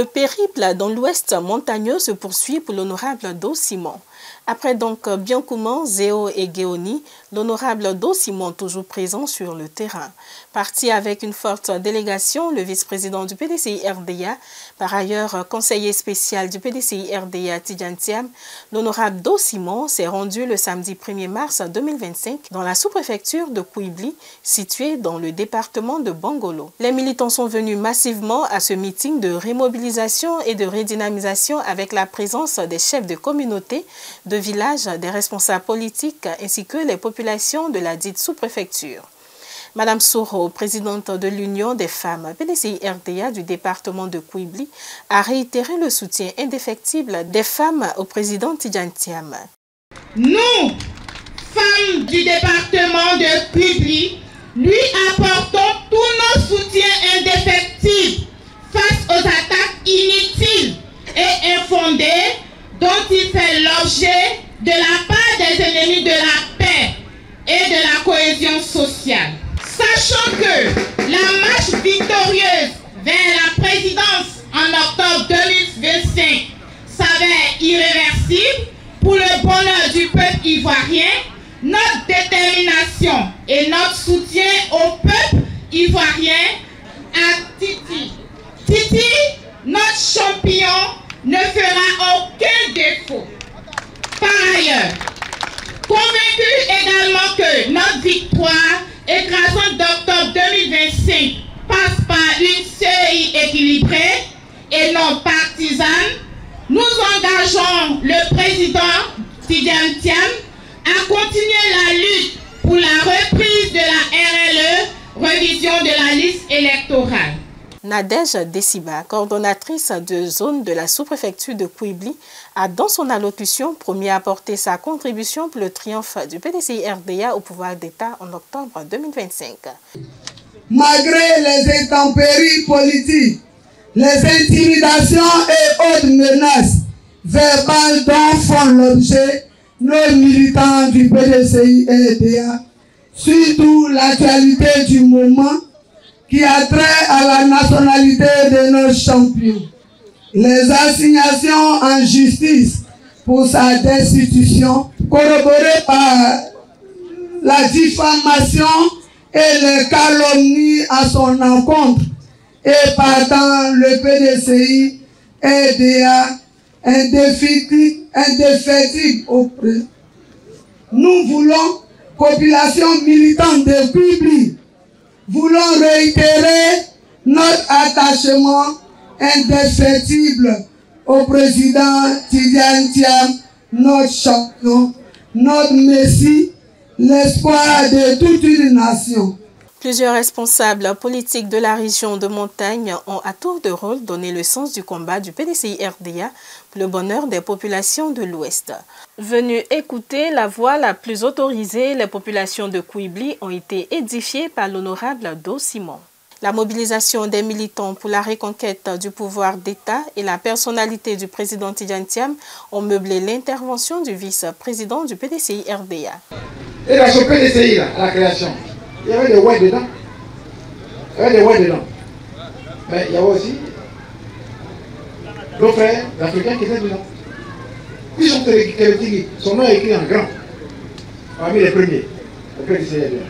Le périple dans l'ouest montagneux se poursuit pour l'honorable Do Simon. Après donc Biancouman, Zéo et Guéoni, l'honorable Do Simon toujours présent sur le terrain. Parti avec une forte délégation, le vice-président du PDCI-RDA, par ailleurs conseiller spécial du PDCI-RDA Tidjane Thiam, l'honorable Do Simon s'est rendu le samedi 1er mars 2025 dans la sous-préfecture de Kouibli, située dans le département de Bangolo. Les militants sont venus massivement à ce meeting de remobilisation et de redynamisation avec la présence des chefs de communauté, de villages, des responsables politiques ainsi que les populations de la dite sous-préfecture. Madame Soro, présidente de l'Union des femmes PDCI-RDA du département de Kouibli, a réitéré le soutien indéfectible des femmes au président Tidjane Thiam. Nous, femmes du département de Kouibli, lui apportons tous nos soutiens indéfectibles face aux attaques inutiles et infondées dont il fait l'objet de la part des ennemis de la paix et de la cohésion sociale. Sachant que la marche victorieuse vers la présidence en octobre 2025 s'avère irréversible pour le bonheur du peuple ivoirien, notre détermination et notre soutien au peuple ivoirien à Titi. Titi, notre champion, ne fera aucun défaut. Par ailleurs, convaincu également que notre victoire écrasante d'octobre 2025 passe par une série équilibrée et non partisane, nous engageons le président Tidjane Thiam à continuer la lutte pour la reprise de la RLE, révision de la liste électorale. Nadège Dessiba, coordonnatrice de zone de la sous-préfecture de Kouibli, a dans son allocution promis à apporter sa contribution pour le triomphe du PDCI-RDA au pouvoir d'État en octobre 2025. Malgré les intempéries politiques, les intimidations et autres menaces verbales dont font l'objet nos militants du PDCI-RDA, surtout l'actualité du moment, qui a trait à la nationalité de nos champions. Les assignations en justice pour sa destitution, corroborées par la diffamation et les calomnies à son encontre, et partant le PDCI RDA indéfectible auprès. Nous voulons, population militante de Kouibli, voulons réitérer notre attachement indéfectible au président Tidjane Thiam, notre champion, notre messie, l'espoir de toute une nation. Plusieurs responsables politiques de la région de Montagne ont à tour de rôle donné le sens du combat du PDCI-RDA pour le bonheur des populations de l'Ouest. Venus écouter la voix la plus autorisée, les populations de Kouibli ont été édifiées par l'honorable Do Simon. La mobilisation des militants pour la reconquête du pouvoir d'État et la personnalité du président Tidjane Thiam ont meublé l'intervention du vice-président du PDCI-RDA. Et dans ce PDCI, là, à la création, il y avait des ouais dedans. Il y avait des ouais dedans. Mais il y avait aussi nos frères africains qui étaient dedans. Puis son nom est écrit en grand. Parmi les premiers, le PDCI-RDA.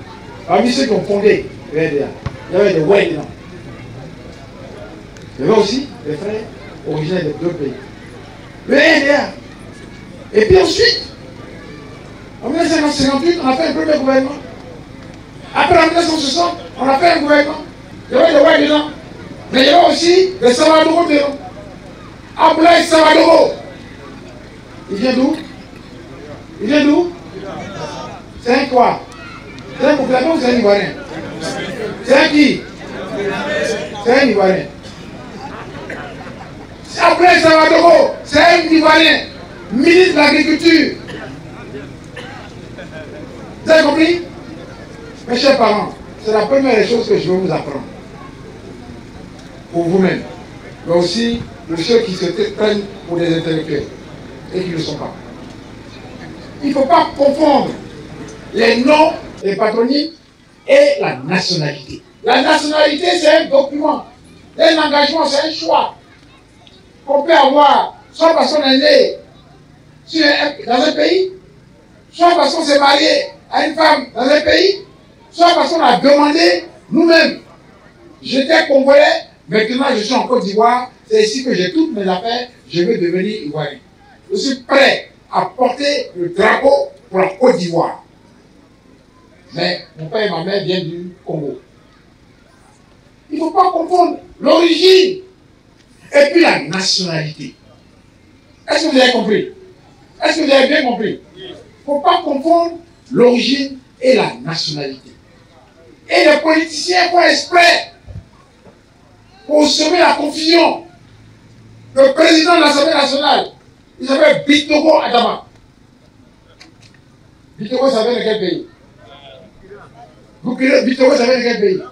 Parmi ceux qui ont fondé le RDA, il y avait des ouais dedans. Il y avait aussi des frères originaires de d'autres pays. Le RDA. Et puis ensuite, en 1958, on a fait un premier gouvernement. Après, en 1960, on a fait un gouvernement. Il y avait des ouais dedans. Mais il y avait aussi des Savadoro dedans. Abdoulaye Savadoro. Il vient d'où? Il vient d'où? C'est un quoi? C'est un Burkinabé ou c'est un Ivoirien? C'est un qui? C'est un Ivoirien. Abdoulaye Savadoro, c'est un Ivoirien, ministre de l'Agriculture. Vous avez compris? Mes chers parents, c'est la première des choses que je veux vous apprendre. Pour vous-même. Mais aussi pour ceux qui se prennent pour des intellectuels et qui ne le sont pas. Il ne faut pas confondre les noms, les patronymes et la nationalité. La nationalité, c'est un document. Un engagement, c'est un choix. qu'on peut avoir, soit parce qu'on est né dans un pays, soit parce qu'on s'est marié à une femme dans un pays, soit parce qu'on a demandé nous-mêmes. J'étais congolais, maintenant je suis en Côte d'Ivoire, c'est ici que j'ai toutes mes affaires, je veux devenir ivoirien. Je suis prêt à porter le drapeau pour la Côte d'Ivoire. Mais mon père et ma mère viennent du Congo. Il ne faut pas confondre l'origine et puis la nationalité. Est-ce que vous avez compris? Est-ce que vous avez bien compris? Il ne faut pas confondre l'origine et la nationalité. Et les politiciens font exprès pour semer la confusion. Le président de l'Assemblée nationale, il s'appelle Bitogo Adama. Bitogo, ça vient de quel pays? Bitogo, ça vient de quel pays?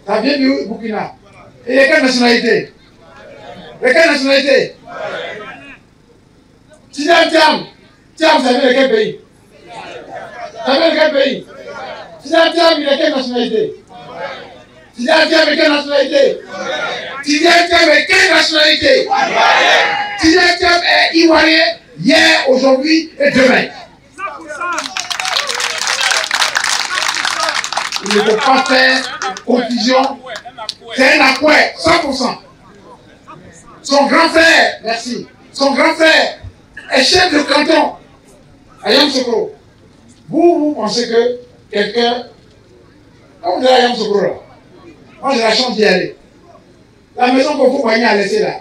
Ça vient du Burkina. Et il y a quelle nationalité? De quelle nationalité? Tidjane Thiam. Thiam, ça vient de quel pays? Ça vient de quel pays? Tidjane Thiam, il est quelle nationalité? Tidjane Thiam est quelle nationalité? Tidjane Thiam est quelle nationalité? Tidjane Thiam est ivoirien hier, aujourd'hui et demain. Il ne faut pas faire confusion. C'est un acquis, 100%. Son grand frère, merci, son grand frère est chef de canton à Yamoussoukro. Vous pensez que quelqu'un, quand vous êtes à Yamoussoukro là, moi j'ai la chance d'y aller. La maison que vous voyez à laisser là,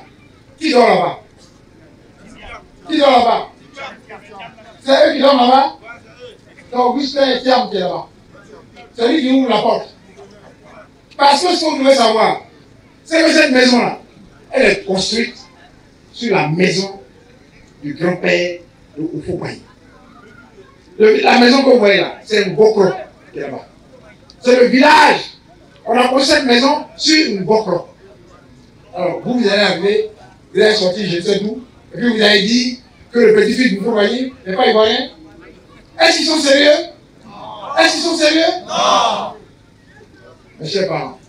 qui dort là-bas? Qui dort là-bas? C'est eux qui dorment là-bas? C'est Augustin Thiam qui est là-bas. C'est lui qui ouvre la porte. Parce que ce que vous devez savoir, c'est que cette maison-là, elle est construite sur la maison du grand-père de Oufoupaï. La maison que vous voyez là, c'est un Bokro qui est là-bas. C'est le village. On a construit cette maison sur une Bokro. Alors, vous allez arriver, vous allez sortir je ne sais d'où, et puis vous allez dire que le petit-fils de Oufoupaï n'est pas ivoirien. Est-ce qu'ils sont sérieux? Est-ce qu'ils sont sérieux? Non! Mes chers parents,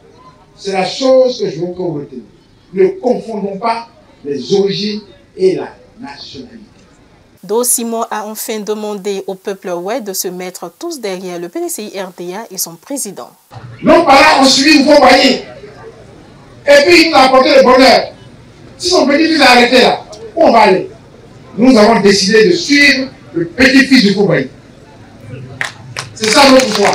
c'est la chose que je veux que vous reteniez. Ne confondons pas les origines et la nationalité. Do Simon a enfin demandé au peuple ouai de se mettre tous derrière le PDCI RDA et son président. Nos parents ont suivi Oufoupaï. Et puis il nous a apporté le bonheur. Si son petit-fils a arrêté là, où on va aller? Nous avons décidé de suivre le petit-fils de Oufoupaï. C'est ça notre choix.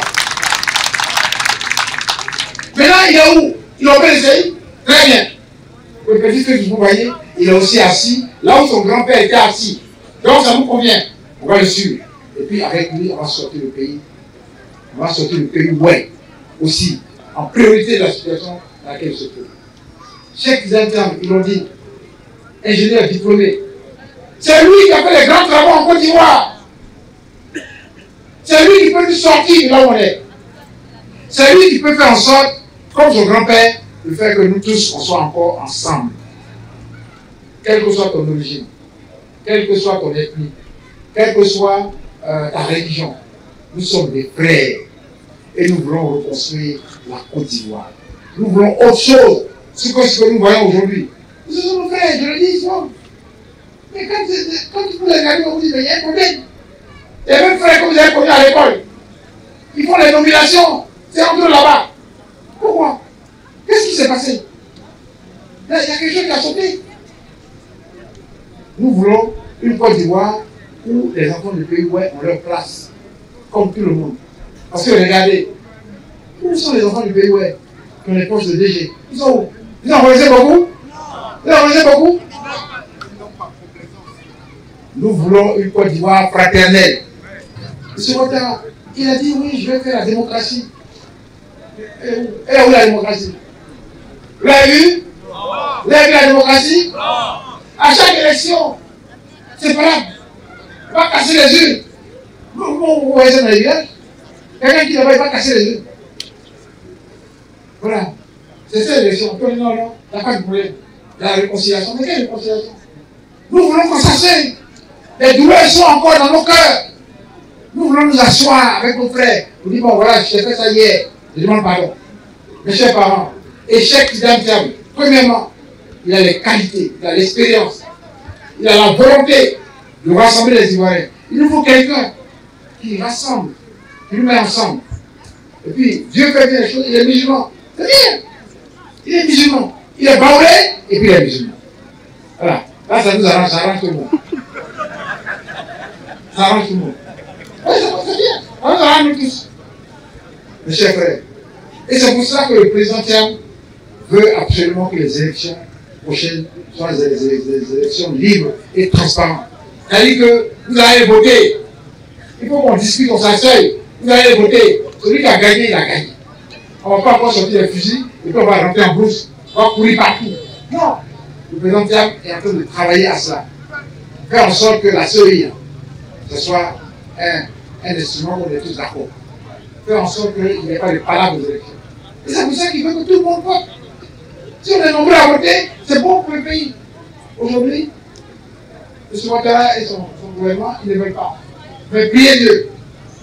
Maintenant, il est où? Il a fait l'essayer? Très bien. Le petit-fils du Oufoupaï, il est aussi assis là où son grand-père était assis. Donc ça nous convient. On va le suivre. Et puis avec lui, on va sortir le pays. On va sortir le pays, ouais, aussi, en priorité de la situation dans laquelle il se trouve. Cheikh Tidjane Thiam, ils l'ont dit, ingénieur diplômé. C'est lui qui a fait les grands travaux en Côte d'Ivoire. C'est lui qui peut nous sortir de là où on est. C'est lui qui peut faire en sorte, comme son grand-père, de faire que nous tous, on soit encore ensemble. Quelle que soit ton origine, quelle que soit ton ethnie, quelle que soit ta religion, nous sommes des frères. Et nous voulons reconstruire la Côte d'Ivoire. Nous voulons autre chose. Ce que nous voyons aujourd'hui. Nous sommes nos frères, je le dis souvent. Mais quand vous les regardez, on vous dit, mais il y a un problème. Les mêmes frères que vous avez connus à l'école, ils font les nominations, c'est entre eux là-bas. Pourquoi? Qu'est-ce qui s'est passé? Là, il y a quelque chose qui a sauté. Nous voulons une Côte d'Ivoire où les enfants du pays ont leur place, comme tout le monde. Parce que regardez, où sont les enfants du pays qui ont les postes de DG? Ils sont où? Ils ont enregistré beaucoup? Ils ont enregistré beaucoup? Nous voulons une Côte d'Ivoire fraternelle. M. Ouattara, il a dit oui, je vais faire la démocratie. Et où la démocratie? Vous l'avez vu? Vous avez vu la démocratie? À chaque élection, c'est pas grave. On va casser les urnes. Vous voyez ça dans les villages? Quelqu'un qui là-bas, il va casser les urnes. Voilà. C'est ça l'élection. Non, non, il n'y a pas de problème. La réconciliation. Mais quelle réconciliation? Nous voulons qu'on s'asseye. Les douleurs sont encore dans nos cœurs. Nous voulons nous asseoir avec nos frères. Nous disons, bon voilà, je t'ai fait ça hier. Je demande pardon. Mes chers parents, et Cheikh Tidjane Thiam, premièrement, il a les qualités, il a l'expérience, il a la volonté de rassembler les Ivoiriens. Il nous faut quelqu'un qui rassemble, qui nous met ensemble. Et puis, Dieu fait bien les choses, il est musulman. C'est bien. Il est musulman. Il est baoulé et puis il est musulman. Voilà. Là, ça nous arrange, ça arrange tout le monde. Ça arrange tout le monde. Oui, c'est bien. On nous arrange nous tous. Mes chers frères. Et c'est pour ça que le président Thiam veut absolument que les élections prochaines soient des élections libres et transparentes. C'est-à-dire que vous allez voter. Il faut qu'on discute, on s'asseye. Vous allez voter. Celui qui a gagné, il a gagné. On ne va pas encore sortir les fusils et puis on va rentrer en brousse. On va courir partout. Non. Le président Thiam est en train de travailler à cela. Faire en sorte que la CEI, ce soit un instrument où on est tous d'accord. Faire en sorte qu'il n'y ait pas de palabres aux élections. Et c'est pour ça qu'il veut que tout le monde vote. Si on est nombreux à voter, c'est bon pour le pays. Aujourd'hui, M. Ouattara et son gouvernement, ils ne veulent pas. Mais priez Dieu.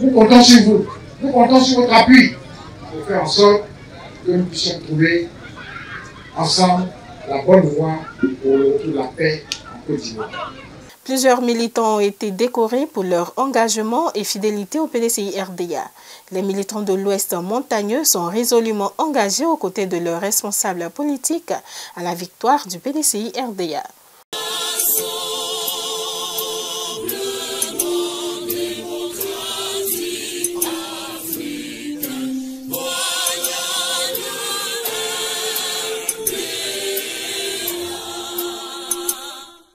Nous comptons sur vous. Nous comptons sur votre appui pour faire en sorte que nous puissions trouver ensemble la bonne voie pour le retour de la paix en Côte d'Ivoire. Plusieurs militants ont été décorés pour leur engagement et fidélité au PDCI-RDA. Les militants de l'Ouest montagneux sont résolument engagés aux côtés de leurs responsables politiques à la victoire du PDCI-RDA.